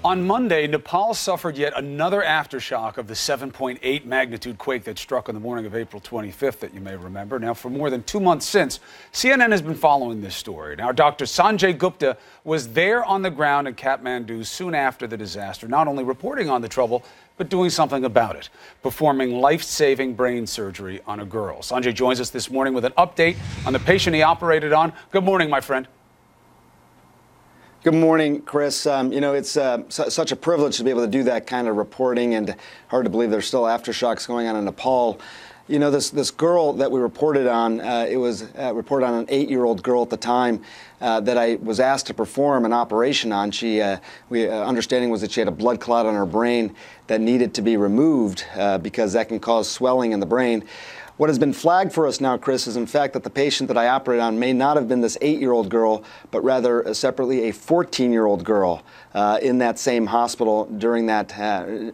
On Monday, Nepal suffered yet another aftershock of the 7.8 magnitude quake that struck on the morning of April 25th that you may remember. Now, for more than 2 months since, CNN has been following this story. Now, Dr. Sanjay Gupta was there on the ground in Kathmandu soon after the disaster, not only reporting on the trouble, but doing something about it, performing life-saving brain surgery on a girl. Sanjay joins us this morning with an update on the patient he operated on. Good morning, my friend. Good morning, Chris. It's such a privilege to be able to do that kind of reporting, and hard to believe there's still aftershocks going on in Nepal. You know, this girl that we reported on, it was reported on an 8-year-old girl at the time that I was asked to perform an operation on. Understanding was that she had a blood clot on her brain that needed to be removed because that can cause swelling in the brain. What has been flagged for us now, Chris, is in fact that the patient that I operated on may not have been this 8-year-old girl, but rather separately a 14-year-old girl in that same hospital during that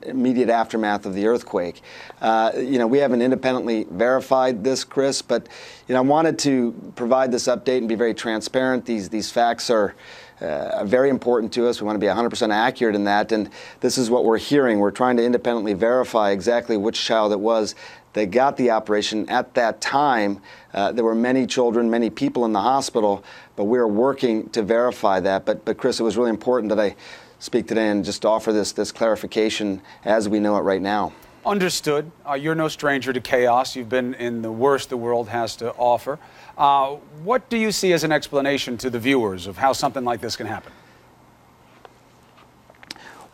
immediate aftermath of the earthquake. We haven't independently verified this, Chris, but I wanted to provide this update and be very transparent. These facts are very important to us. We want to be 100% accurate in that, and this is what we're hearing. We're trying to independently verify exactly which child it was that got the operation. At that time, there were many children, many people in the hospital, but we're working to verify that. But Chris, it was really important that I speak today and just offer this clarification as we know it right now. Understood. You're no stranger to chaos. You've been in the worst the world has to offer. What do you see as an explanation to the viewers of how something like this can happen?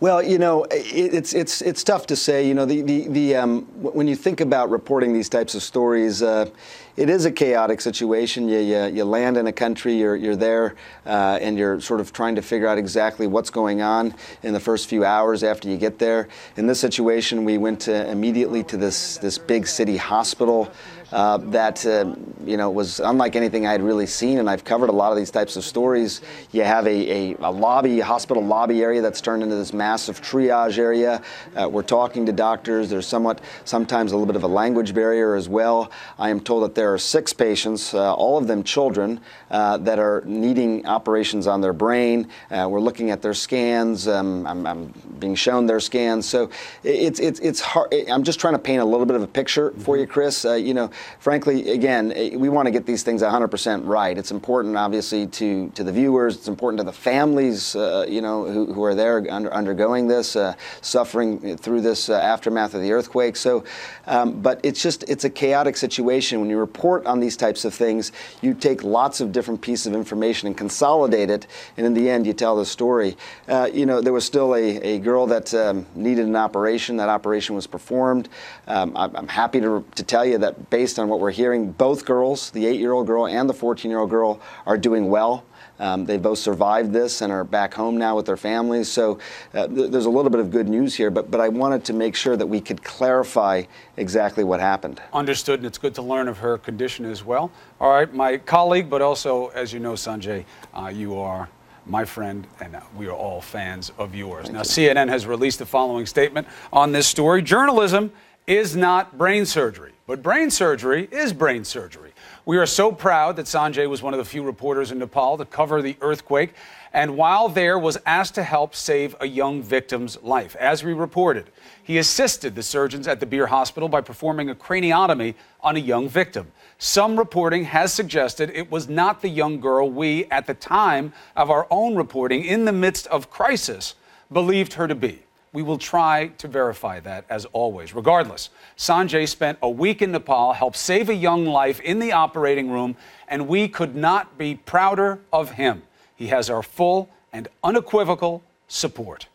Well, it's tough to say. When you think about reporting these types of stories, it is a chaotic situation. You land in a country, you're there, and you're sort of trying to figure out exactly what's going on in the first few hours after you get there. In this situation, we went immediately to this big city hospital that was unlike anything I had really seen, and I've covered a lot of these types of stories. You have a hospital lobby area that's turned into this massive triage area. We're talking to doctors. There's sometimes a little bit of a language barrier as well. I am told that there are 6 patients, all of them children, that are needing operations on their brain. We're looking at their scans. I'm being shown their scans. So it's hard. I'm just trying to paint a little bit of a picture for you, Chris. Frankly, again, we want to get these things 100% right. It's important, obviously, to the viewers. It's important to the families, who are there undergoing this, suffering through this aftermath of the earthquake. So, but it's a chaotic situation. When you report on these types of things, you take lots of different pieces of information and consolidate it, and in the end, you tell the story. There was still a girl that needed an operation. That operation was performed. I'm happy to tell you that based on what we're hearing, both girls, the 8-year-old girl and the 14-year-old girl, are doing well. They both survived this and are back home now with their families. So there's a little bit of good news here, but I wanted to make sure that we could clarify exactly what happened. Understood, and it's good to learn of her condition as well. All right, my colleague, but also, as you know, Sanjay, you are my friend, and we are all fans of yours. Now, CNN has released the following statement on this story. Journalism is not brain surgery, but brain surgery is brain surgery. We are so proud that Sanjay was one of the few reporters in Nepal to cover the earthquake, and while there was asked to help save a young victim's life. As we reported, he assisted the surgeons at the Beer Hospital by performing a craniotomy on a young victim. Some reporting has suggested it was not the young girl we, at the time of our own reporting in the midst of crisis, believed her to be. We will try to verify that, as always. Regardless, Sanjay spent a week in Nepal, helped save a young life in the operating room, and we could not be prouder of him. He has our full and unequivocal support.